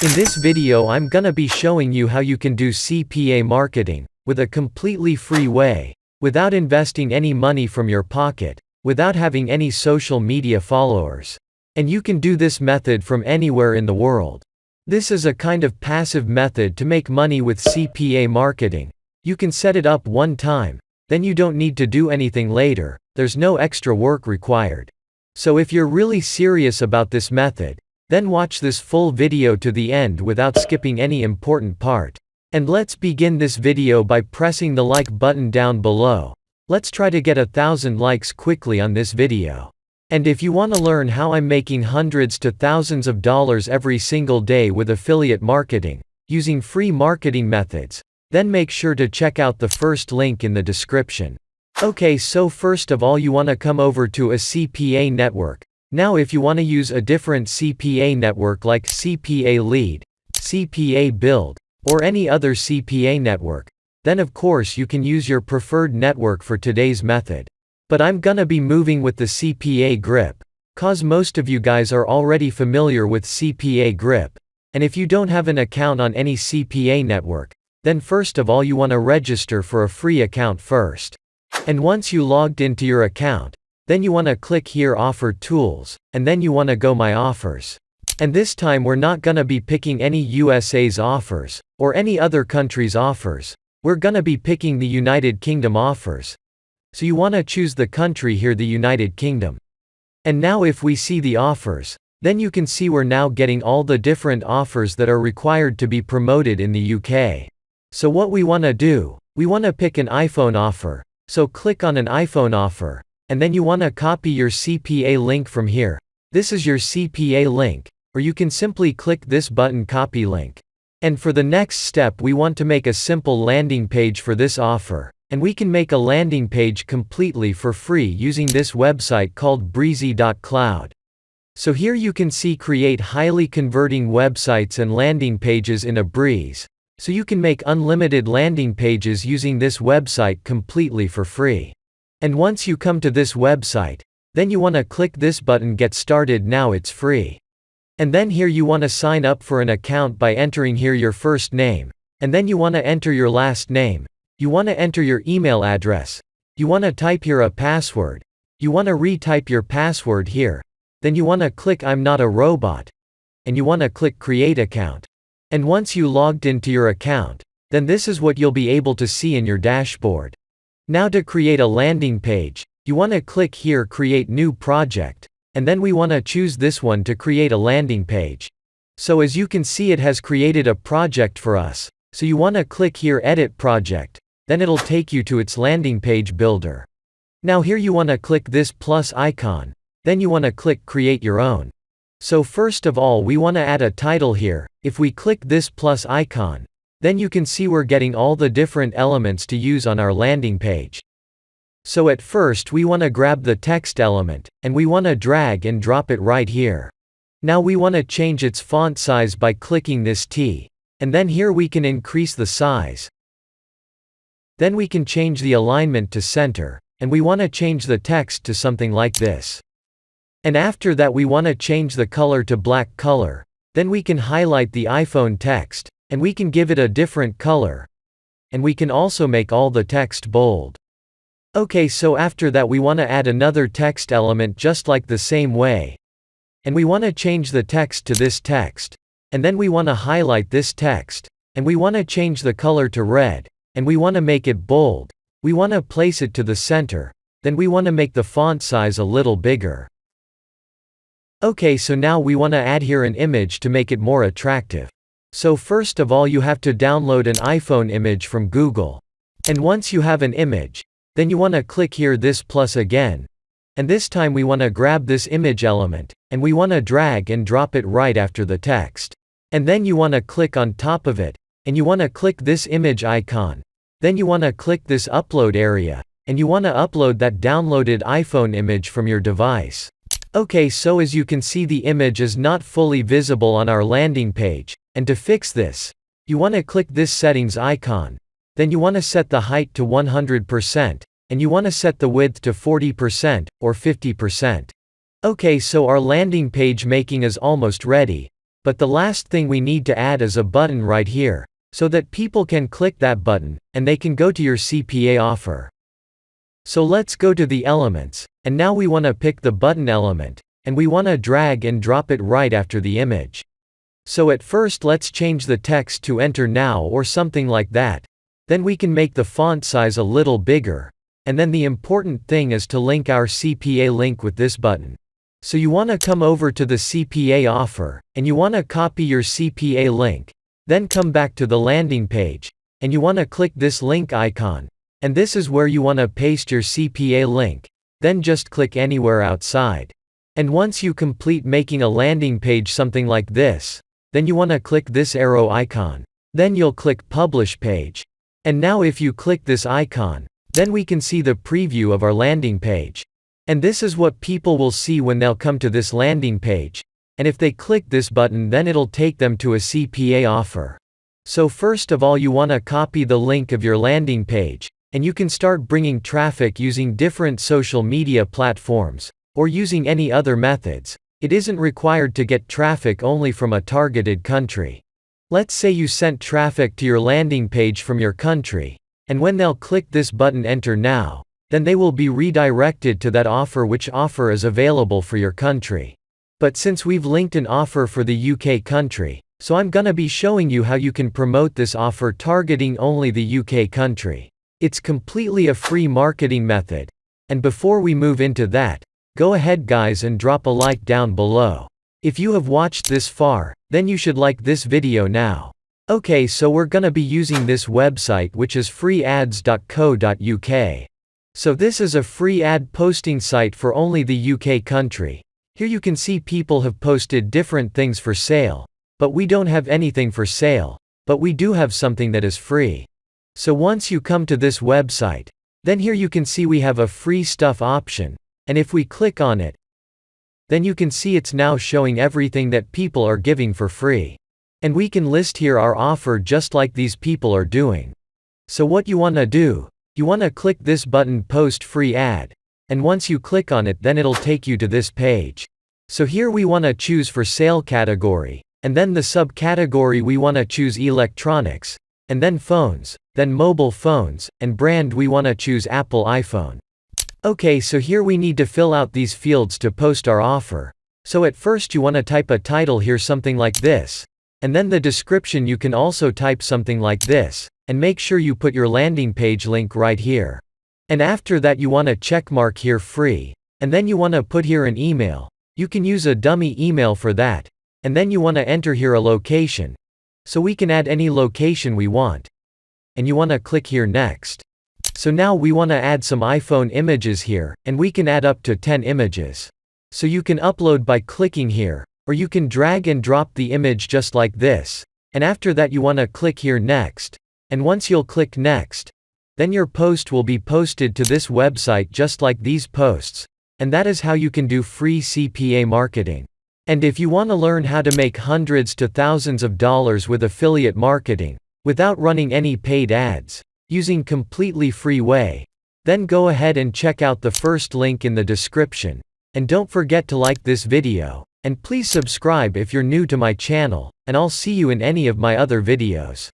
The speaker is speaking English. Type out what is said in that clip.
In this video I'm gonna be showing you how you can do CPA marketing, with a completely free way, without investing any money from your pocket, without having any social media followers. And you can do this method from anywhere in the world. This is a kind of passive method to make money with CPA marketing. You can set it up one time, then you don't need to do anything later, there's no extra work required. So if you're really serious about this method, then watch this full video to the end without skipping any important part. And let's begin this video by pressing the like button down below. Let's try to get 1,000 likes quickly on this video. And if you want to learn how I'm making hundreds to thousands of dollars every single day with affiliate marketing, using free marketing methods, then make sure to check out the first link in the description. Okay, so first of all you want to come over to a CPA network. Now if you want to use a different CPA network like CPA Lead, CPA Build, or any other CPA network, then of course you can use your preferred network for today's method. But I'm gonna be moving with the CPA Grip, cause most of you guys are already familiar with CPA Grip. And if you don't have an account on any CPA network, then first of all you want to register for a free account first. And once you logged into your account, then you want to click here Offer Tools, and then you want to go My Offers. And this time we're not gonna be picking any USA's offers, or any other country's offers. We're gonna be picking the United Kingdom offers. So you want to choose the country here, the United Kingdom. And now if we see the offers, then you can see we're now getting all the different offers that are required to be promoted in the UK. So what we want to do, we want to pick an iPhone offer. So click on an iPhone offer. And then you want to copy your CPA link from here. This is your CPA link, or you can simply click this button Copy Link. And for the next step we want to make a simple landing page for this offer. And we can make a landing page completely for free using this website called breezy.cloud. So here you can see create highly converting websites and landing pages in a breeze. So you can make unlimited landing pages using this website completely for free. And once you come to this website, then you want to click this button Get Started Now, it's free. And then here you want to sign up for an account by entering here your first name. And then you want to enter your last name. You want to enter your email address. You want to type here a password. You want to retype your password here. Then you want to click I'm not a robot. And you want to click Create Account. And once you logged into your account, then this is what you'll be able to see in your dashboard. Now to create a landing page, you want to click here Create New Project, and then we want to choose this one to create a landing page. So as you can see it has created a project for us, so you want to click here Edit Project, then it'll take you to its landing page builder. Now here you want to click this plus icon, then you want to click Create Your Own. So first of all we want to add a title here. If we click this plus icon, then you can see we're getting all the different elements to use on our landing page. So at first we want to grab the text element, and we want to drag and drop it right here. Now we want to change its font size by clicking this T, and then here we can increase the size. Then we can change the alignment to center, and we want to change the text to something like this. And after that we want to change the color to black color, then we can highlight the iPhone text, and we can give it a different color. And we can also make all the text bold. Okay, so after that we want to add another text element just like the same way. And we want to change the text to this text. And then we want to highlight this text. And we want to change the color to red. And we want to make it bold. We want to place it to the center. Then we want to make the font size a little bigger. Okay, so now we want to add here an image to make it more attractive. So first of all you have to download an iPhone image from Google. And once you have an image, then you want to click here this plus again. And this time we want to grab this image element, and we want to drag and drop it right after the text. And then you want to click on top of it, and you want to click this image icon. Then you want to click this upload area, and you want to upload that downloaded iPhone image from your device. Okay, so as you can see the image is not fully visible on our landing page. And to fix this, you want to click this settings icon. Then you want to set the height to 100%, and you want to set the width to 40% or 50%. Okay, so our landing page making is almost ready, But the last thing we need to add is a button right here, so that people can click that button, and they can go to your CPA offer. So let's go to the elements, and now we want to pick the button element, and we want to drag and drop it right after the image. So at first let's change the text to enter now or something like that. Then we can make the font size a little bigger. And then the important thing is to link our CPA link with this button. So you want to come over to the CPA offer, and you want to copy your CPA link. Then come back to the landing page, and you want to click this link icon. And this is where you want to paste your CPA link. Then just click anywhere outside. And once you complete making a landing page something like this, then you want to click this arrow icon. Then you'll click Publish Page. And now if you click this icon, then we can see the preview of our landing page. And this is what people will see when they'll come to this landing page. And if they click this button, then it'll take them to a CPA offer. So first of all, you want to copy the link of your landing page, and you can start bringing traffic using different social media platforms, or using any other methods. It isn't required to get traffic only from a targeted country. Let's say you sent traffic to your landing page from your country, and when they'll click this button Enter Now, then they will be redirected to that offer, which offer is available for your country. But since we've linked an offer for the UK country, so I'm gonna be showing you how you can promote this offer targeting only the UK country. It's completely a free marketing method. And before we move into that, go ahead guys and drop a like down below. If you have watched this far, then you should like this video now. Okay, so we're gonna be using this website, which is freeads.co.uk. So this is a free ad posting site for only the UK country. Here you can see people have posted different things for sale. But we don't have anything for sale. But we do have something that is free. So once you come to this website, then here you can see we have a free stuff option. And if we click on it, then you can see it's now showing everything that people are giving for free. And we can list here our offer just like these people are doing. So what you want to do, you want to click this button Post Free Ad. And once you click on it, then it'll take you to this page. So here we want to choose for sale category. And then the subcategory we want to choose electronics. And then phones, then mobile phones, and brand we want to choose Apple iPhone. Okay, so here we need to fill out these fields to post our offer. So at first you want to type a title here, something like this. And then the description you can also type something like this. And make sure you put your landing page link right here. And after that you want to check mark here free. And then you want to put here an email. You can use a dummy email for that. And then you want to enter here a location. So we can add any location we want. And you want to click here Next. So now we want to add some iPhone images here, and we can add up to 10 images. So you can upload by clicking here, or you can drag and drop the image just like this. And after that you want to click here Next. And once you'll click Next, then your post will be posted to this website just like these posts. And that is how you can do free CPA marketing. And if you want to learn how to make hundreds to thousands of dollars with affiliate marketing, without running any paid ads, using completely free way, then go ahead and check out the first link in the description. And don't forget to like this video, and please subscribe if you're new to my channel, and I'll see you in any of my other videos.